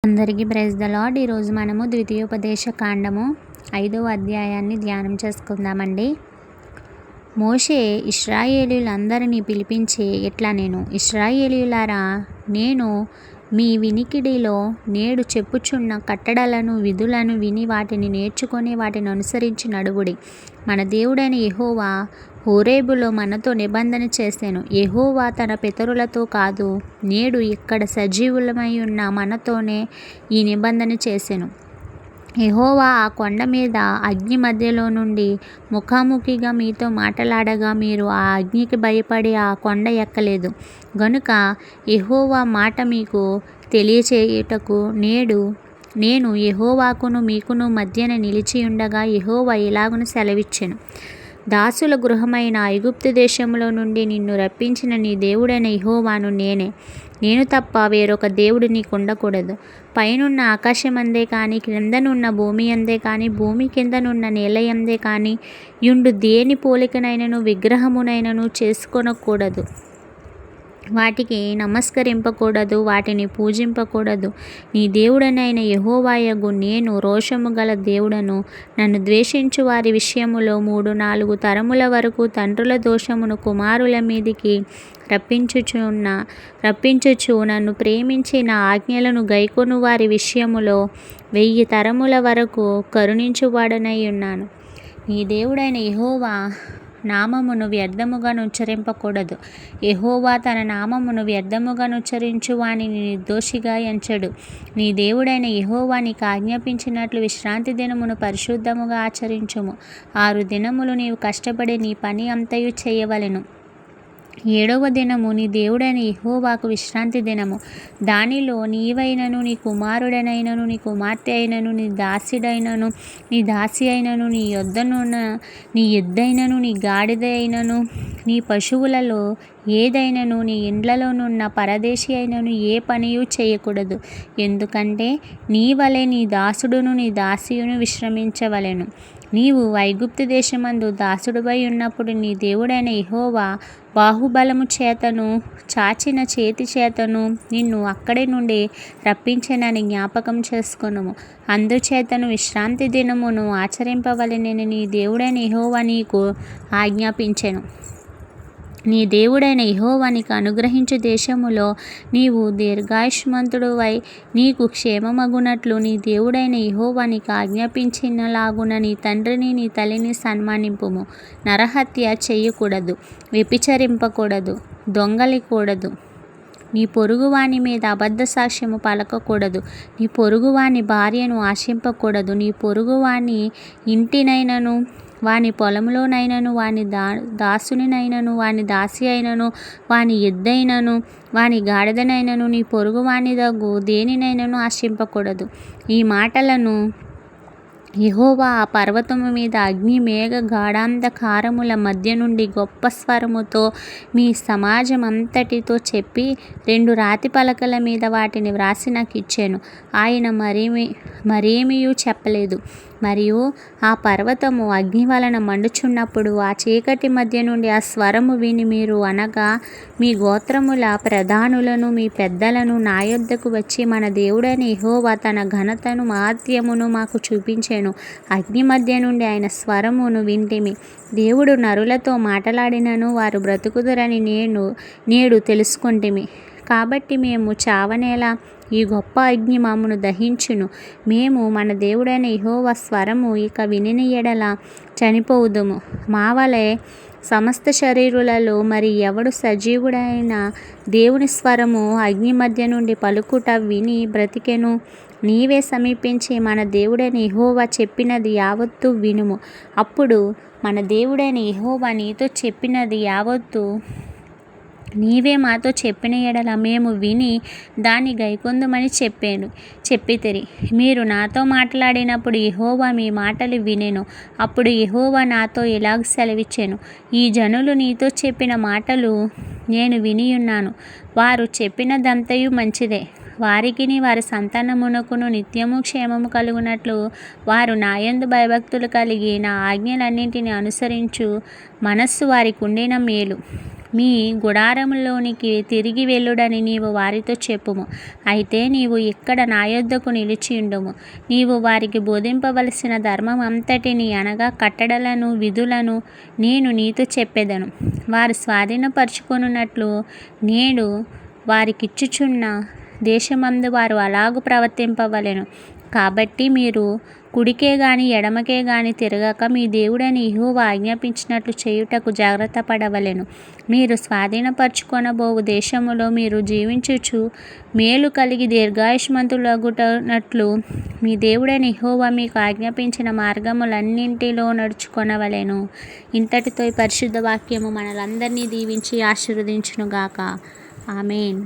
అందరికీ praise the lord. ఈరోజు మనము ద్వితీయోపదేశ కాండము 5వ అధ్యాయాన్ని ధ్యానం చేసుకుందామండి. మోషే ఇశ్రాయేలీయులందరినీ పిలిపించి ఇట్లా ఇశ్రాయేలీయులారా, నేను మీ వినికిడిలో నేడు చెప్పుచున్న కట్టడలను విధులను విని వాటిని నేర్చుకొని వాటిని అనుసరించి నడువుడి. మన దేవుడైన యెహోవా హోరేబులో మనతో నిబంధన చేసెను. యెహోవా తన పితరులతో కాదు, నేడు ఇక్కడ సజీవులమై ఉన్న మనతోనే ఈ నిబంధన చేసెను. యెహోవా ఆ కొండ మీద అగ్ని మధ్యలో నుండి ముఖాముఖిగా మీతో మాట్లాడగా మీరు ఆ అగ్నికి భయపడి ఆ కొండ ఎక్కలేదు. గనుక యెహోవా మాట మీకు తెలియచేయుటకు నేను యెహోవాకును మీకును మధ్యన నిలిచియుండగా యెహోవా ఇలాగున సెలవిచ్చెను. దాసుల గృహమైన ఐగుప్తు దేశంలో నుండి నిన్ను రప్పించిన నీ దేవుడైన యెహోవాను నేనే. నేను తప్ప వేరొక దేవుడు నీకుండకూడదు. పైనున్న ఆకాశమందే కానీ, క్రిందనున్న భూమి అందే కానీ, భూమి కిందనున్న నేలయందే కానీ యుండు దేని పోలికనైనను విగ్రహమునైనను చేసుకొనకూడదు. వాటికి నమస్కరింపకూడదు, వాటిని పూజింపకూడదు. నీ దేవుడనైన యెహోవాయగు నేను రోషము గల దేవుడను. నన్ను ద్వేషించు వారి విషయములో 3-4 తరముల వరకు తండ్రుల దోషమును కుమారుల మీదికి రప్పించుచు నన్ను ప్రేమించి నా ఆజ్ఞలను గైకొను వారి విషయములో 1000 తరముల వరకు కరుణించువాడనై ఉన్నాను. నీ దేవుడైన యెహోవా నామమును వ్యర్థముగా నుచ్చరింపకూడదు. యెహోవా తన నామమును వ్యర్థముగా నుచ్చరించు వానిని నిర్దోషిగా ఎంచడు. నీ దేవుడైన యెహోవా నీకు ఆజ్ఞాపించినట్లు విశ్రాంతి దినమును పరిశుద్ధముగా ఆచరించుము. 6 దినములు నీవు కష్టపడి నీ పని అంతయు చేయవలెను. 7వ దినము నీ దేవుడైన యెహోవాకు విశ్రాంతి దినము. దానిలో నీవైనను, నీ కుమారుడనైనను, నీ కుమార్తె అయినను, నీ దాసుడైనను, నీ దాసి అయినను, నీ ఎద్దైనను, నీ గాడిద అయినను, నీ పశువులలో ఏదైనను, నీ ఇండ్లలోనున్న పరదేశి అయినను ఏ పనియూ చేయకూడదు. ఎందుకంటే నీ వలె నీ దాసుడును నీ దాసియును విశ్రమించవలెను. నీవు ఐగుప్తు దేశమందు దాసుడువై ఉన్నప్పుడు నీ దేవుడైన యెహోవా బాహుబలము చేతను చాచిన చేతి చేతను నిన్ను అక్కడి నుండి రప్పించెనని జ్ఞాపకం చేసుకొనుము. అందుచేతను విశ్రాంతి దినమును ఆచరింపవలెనని నీ దేవుడైన యెహోవా నీకు ఆజ్ఞాపించెను. నీ దేవుడైన యెహోవా నీకు అనుగ్రహించు దేశములో నీవు దీర్ఘాయుష్మంతుడవై నీకు క్షేమమగునట్లు నీ దేవుడైన యెహోవా నీకు ఆజ్ఞాపించినలాగున నీ తండ్రిని నీ తల్లిని సన్మానింపుము. నరహత్య చేయకూడదు, వ్యభిచరింపకూడదు, దొంగలికూడదు, నీ పొరుగువాని మీద అబద్ధ సాక్ష్యము పలకకూడదు, నీ పొరుగువాని భార్యను ఆశింపకూడదు, నీ పొరుగువాని ఇంటినైనను వాని పొలంలోనైనను వాని దాసునినైనను వాని దాసి అయినను వాని ఎద్దైనను వాని గాడిదనైనను నీ పొరుగువానిదగు దేనినైనను ఆశింపకూడదు. ఈ మాటలను యెహోవా ఆ పర్వతము మీద అగ్ని మేఘ గాఢాంధకారముల మధ్య నుండి గొప్ప స్వరముతో మీ సమాజమంతటితో చెప్పి 2 రాతి పలకల మీద వాటిని వ్రాసి నాకు ఇచ్చెను. ఆయన మరేమియూ చెప్పలేదు. మరియు ఆ పర్వతము అగ్ని వలన మండుచున్నప్పుడు ఆ చీకటి మధ్య నుండి ఆ స్వరము విని మీరు అనగా మీ గోత్రముల ప్రధానులను మీ పెద్దలను నా యొద్దకు వచ్చి మన దేవుడైన యెహోవా తన ఘనతను మహాత్మ్యమును మాకు చూపించెను. అగ్ని మధ్య నుండి ఆయన స్వరమును వింటిమి. దేవుడు నరులతో మాట్లాడినను వారు బ్రతుకుదురని నేడు తెలుసుకొంటిమి. కాబట్టి మేము చావనేలా? ఈ గొప్ప అగ్ని మమ్మను దహించును. మేము మన దేవుడైన యెహోవా స్వరము ఇక వినిన ఎడల చనిపోవుదుము. మా వలె సమస్త శరీరులలో మరి ఎవడు సజీవుడైన దేవుని స్వరము అగ్ని మధ్య నుండి పలుకుట విని బ్రతికెను? నీవే సమీపించి మన దేవుడైన యెహోవా చెప్పినది యావత్తు వినుము. అప్పుడు మన దేవుడైన యెహోవా నీతో చెప్పినది యావత్తు నీవే మాతో చెప్పిన ఎడల మేము విని దాన్ని గైకొందుమని చెప్పితిరి. మీరు నాతో మాట్లాడినప్పుడు యెహోవా మీ మాటలు వినెను. అప్పుడు యెహోవా నాతో ఇలాగ సెలవిచ్చెను. ఈ జనులు నీతో చెప్పిన మాటలు నేను వినియున్నాను. వారు చెప్పినదంతయు మంచిదే. వారికిని వారి సంతానమునకును నిత్యము క్షేమము కలుగునట్లు వారు నాయందు భయభక్తులు కలిగి నా ఆజ్ఞలన్నింటినీ అనుసరించు మనస్సు వారికి ఉండిన మేలు. మీ గుడారములోనికి తిరిగి వెళ్ళుడని నీవు వారితో చెప్పుము. అయితే నీవు ఇక్కడ నా యొద్దకు నిలిచియుండుము. నీవు వారికి బోధింపవలసిన ధర్మం అంతటిని, అనగా కట్టడలను, విధులను నేను నీతో చెప్పెదను. వారు స్వాధీనపరచుకొనున్నట్లు నేడు వారికిచ్చుచున్న దేశమందు వారు అలాగు ప్రవర్తింపవలెను. కాబట్టి మీరు కుడికే గాని ఎడమకే గాని తిరగక మీ దేవుడైన యెహోవా ఆజ్ఞాపించినట్లు చేయుటకు జాగ్రత్త పడవలెను. మీరు స్వాధీనపరచుకొనబోవు దేశములో మీరు జీవించుచు మేలు కలిగి దీర్ఘాయుష్మంతులగునట్లు మీ దేవుడైన యెహోవా మీకు ఆజ్ఞాపించిన మార్గములన్నింటిలో నడుచుకొనవలెను. ఇంతటితో ఈ పరిశుద్ధ వాక్యము మనలందరినీ దీవించి ఆశీర్వదించునుగాక. ఆమేన్.